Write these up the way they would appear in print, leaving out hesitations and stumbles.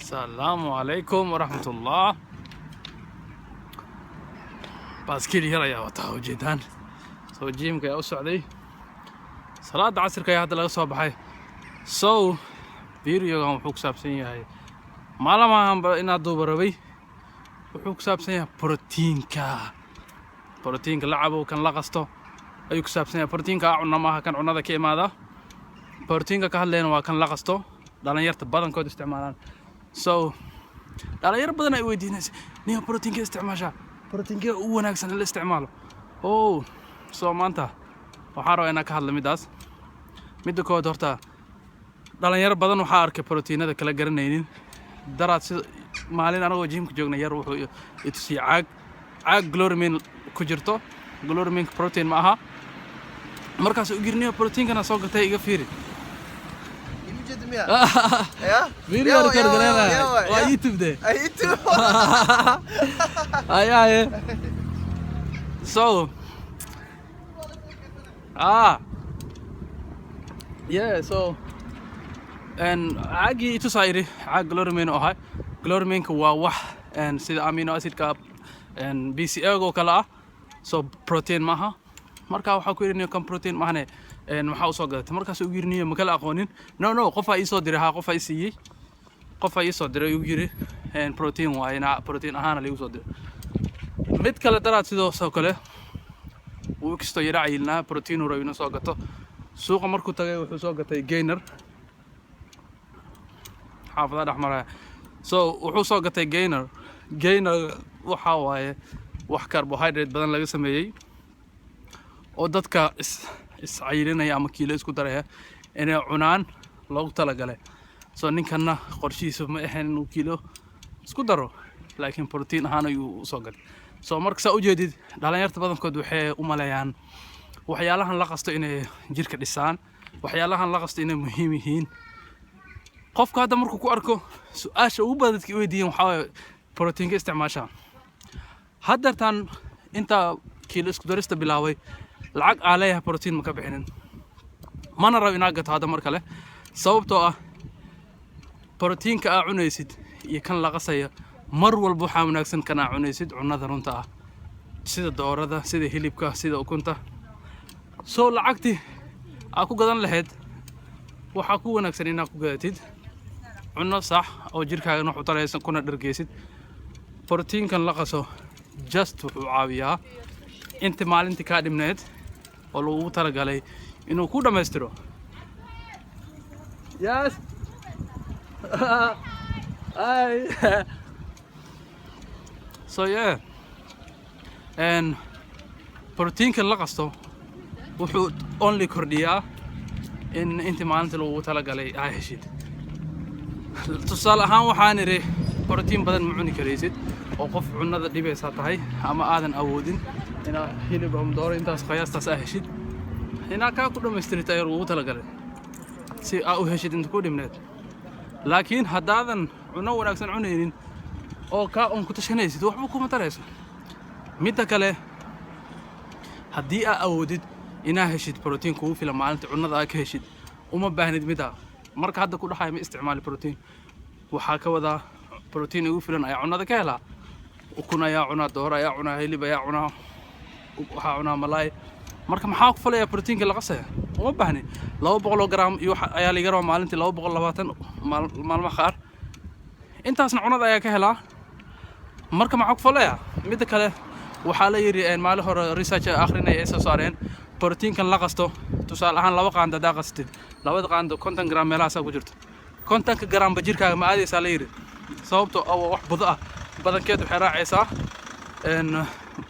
السلام عليكم ورحمة الله. باسكيل يا وطا وجيدان سو جيمك يا سعودي صلاة عصرك يا هذا laga soo baxay so video-gan wuxuu ku saabsan yahay maalmahan inaad duuba rabay wuxuu ku saabsan yahay borotiinka la cabo kan la qasto ayuu ku saabsan yahay borotiinka cunno maaha kan cunnada ka imaada borotiinka ka hadlayna waa kan la qasto dhalinyarta badankood isticmaalaan so dhalinyar badan ay weydiinaysa niyo borotiinka isticmaasha borotiinka ugu wanaagsan la isticmaalo so maanta waxaan rabaa inaan ka hadlo midaas midda kood horta dhalinyar badan waxaa arkay borotiinada kala garanaynin daraad si maalin anagoo jimka joogna yar wuxuu itusiyay caag glorimine ku jirto glorimine protein ma aha markaas u girniyo borotiinkana soo gatay iga fiiri فيديو ريكورد لنا يوتيوب ده يوتيوب اي so yeah so and عاقي تصايري عاق glorimine oo hay glorimine waa wax and sida amino acid ka and BCA oo kala so protein maaha marka waxa ku yirinayo kan protein maahane waxa soo gadatay markaas uu yirinayo ma kala aqoonin no qof ay soo diray qof ay siiyay qof ay soo diray uu yiri protein waa ina protein ahaan la soo diray mid kale daraad sidoo kale uu kisto yaraayilna protein uu rabino soo gato suuqa markuu tagay wuxuu soo gatay gainer xaafada dhaxmara so wuxuu soo gatay gainer waxa waaye wax carbohydrate badan laga sameeyay oo dadka is cayrinaya ama kiilo isku daraya inay cunaan loogu talagalay so ninkana qorshihiisu ma ahayn inuu kiilo isku daro laakiin protein ahaan ayuu soo galay so marka saa u jeedid dhalinyarta badankood waxay u maleeyaan waxyaalahan la qasto inay jirka dhisaan waxyaalahan la qasto inay muhiim yihiin qofka hadda markuu ku arko su'aasha ugu badan dadka weydiiyeen waxa waaye borotiinka isticmaasha haddartan inta kiilo isku darista bilaaway lacag aalaya borotiin ma ka bixinin mana rabo inaad gato hadda mar kale sababtoo ah borotiinka aad cunaysid iyo kan la qasaya mar walba waxaa wanaagsan kan aad cunaysid cunnada runta ah sida doorada sida hilibka sida ukunta soo lacagtii aad ku gadan lahayd waxaa ku wanaagsan inaad ku gadatid cunno sax oo jirkaaga wax u taraysan kuna dhargeysid borotiinkan la qaso just wuxuu caawiyaa inta maalintii ka dhimneed oo lagu talagalay inuu ku dhameystiro yes so yeah and borotiinka la qasto wuxuu only kordhiyaa in inta maalintii lagu talagalay ay heshid tusaale ahaan waxaan iri borotiin badan ma cuni karaysid oo qof cunnada dhibaysa tahay ama aadan awoodin ina hilib ama dooro intaas qiyaastaas ah heshid ina ka ku dhameystirta ay ugu talagalay si aad u heshid inta ku dhimneed laakiin hadaadan cunno wanaagsan cunaynin oo ka ku tashanaysid waxba kuma tarayso midda kale haddii aad awoodid inaa heshid borotiin kugu filan maalinta cunnada aad ka heshid uma baahnid midda marka hadda ku dhaxay ma isticmaali borotiin waxaa ka wadaa borotiin ugu filan ayaa cunnada ka helaa ukun ayaa cunaa dooro ayaa cunaa hilib ayaa cunaa waxaa cunaa malaay marka maxaa ku falaya borotiinka la qasaya uma baahni 200 gram iyo ayaa laga rabaa maalintii 220 maalmaha qaar intaasna cunnada ayaa ka helaa marka maxaa ku falaya midda kale waxaa la yiri maalin hore research akhrinay ay soo saareen borotiinkan la qasto tusaale ahaan 2 qaando daa qastid 2 qaando 50 gram meelahaas ku jirto 50 gram ba jirkaaga ma aadaysaa la yiri sababtoo ah wax budo ah badankeed waxay raacaysaa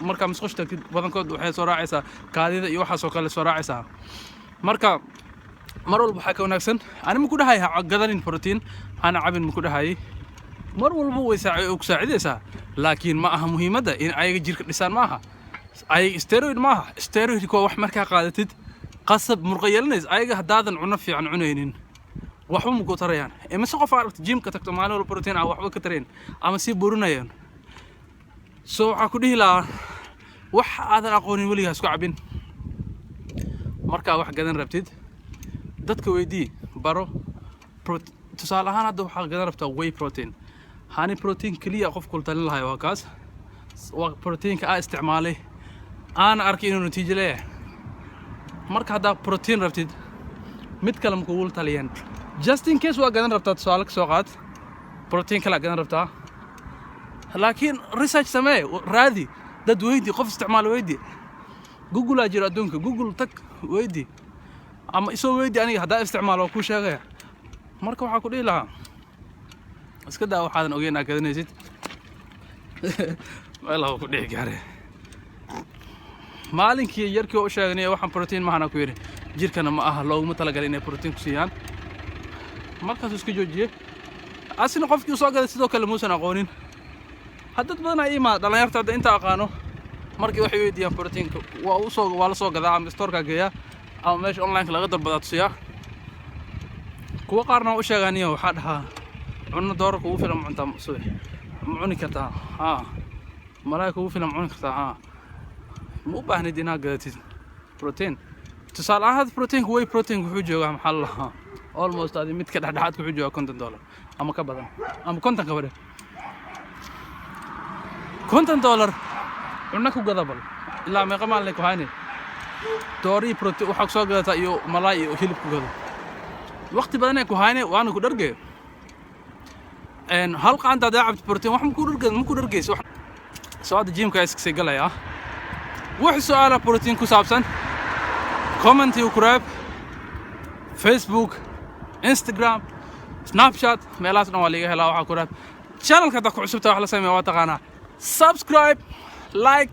marka masquushta badankood waxay soo raacaysaa kaadida iyo waxa soo kale soo raacaysaa marka mar walba waxa ka wanaagsan ani ma ku dhahay gadanin borotiin ana cabin ma ku dhahay mar walba way saacidaysaa laakiin ma aha muhiimadda in ayaga jirka dhisaan maaha ay steroid maaha steroid ko wax markaa qaadatid qasab murqayelnays ayaga hadaadan cunno fiican cunaynin waxba ma ku tarayaan ma si qof aragto gymka tagto maalin walba borotiin waxba ka tareen ama si burinayaan soo waxa ku dhihi lahaa wax aadan aqoonin weligaa isku cabin markaa wax gadan rabtid dadka weydii baro tusaale ahaan hadda waxaa gadan rabtaa whey protein هاني بروتين كلية قف كل تلين لها وكاس وبروتين استعمالي أنا أركي إنه نتيجة له مرك هذا بروتين ربطيد متكلم كقول تلين just in case وأقدر ربطات سؤالك سوقات بروتين كلا أقدر ربطها لكن ريسيرش سماه رادي دد ويدي قف استعمال ويدي جوجل أجر أدونك جوجل تك ويدي أما يسوي ويدي أنا هذا استعمال وكل شيء غير مرك waxaa ku dhila iska daa waxaan ogeynaa kadanaysid meelaha ku dhigi gaare maalinkii yarkii oo sheegnay waxaan protein ma hana ku yiri jirkana ma aha looguma talagalay inay protein ku siiyaan markaas iska joojiye asina qofkii soo gaday sidoo kale muusan aqoonin haddad badan ay ma dhalinyarta inta aqaano markii waxay weydiiyaan protein waa la soo gadaa ama store-ka geeya ama meesha online laga dalbado tusiya kuwa qaarna u sheeganiyo waxa dhahaa cunno doorka ugu filan cunta suuq cuni kartaa malaa'ika ugu filan cuni kartaa mu baahnid inaad gadatid protein tusaale ahaan protein way protein wuxuu joogaa maxal lahaa almost adi mid ka dhaxdhaxaad ku joogaa $50 ama ka badan ama $50 ka badan $50 cunno ku gadabal ilaa meeqa maalin ku hayne doori protein waxa soo gadataa iyo malaay iyo hilib ku gado waqti badan ay ku hayne waana ku dhargay hal qaanta daacad protein wax ma ku dhargayso سؤال جيمكا اسكسي قليا وح سؤال بروتين كوسابسن كومنتي وكراب فيسبوك انستغرام سناب شات ميلات نواليغا هلا وحا كراب channel كدا كعسبتا وحلا سمي واتقانا سبسكرايب لايك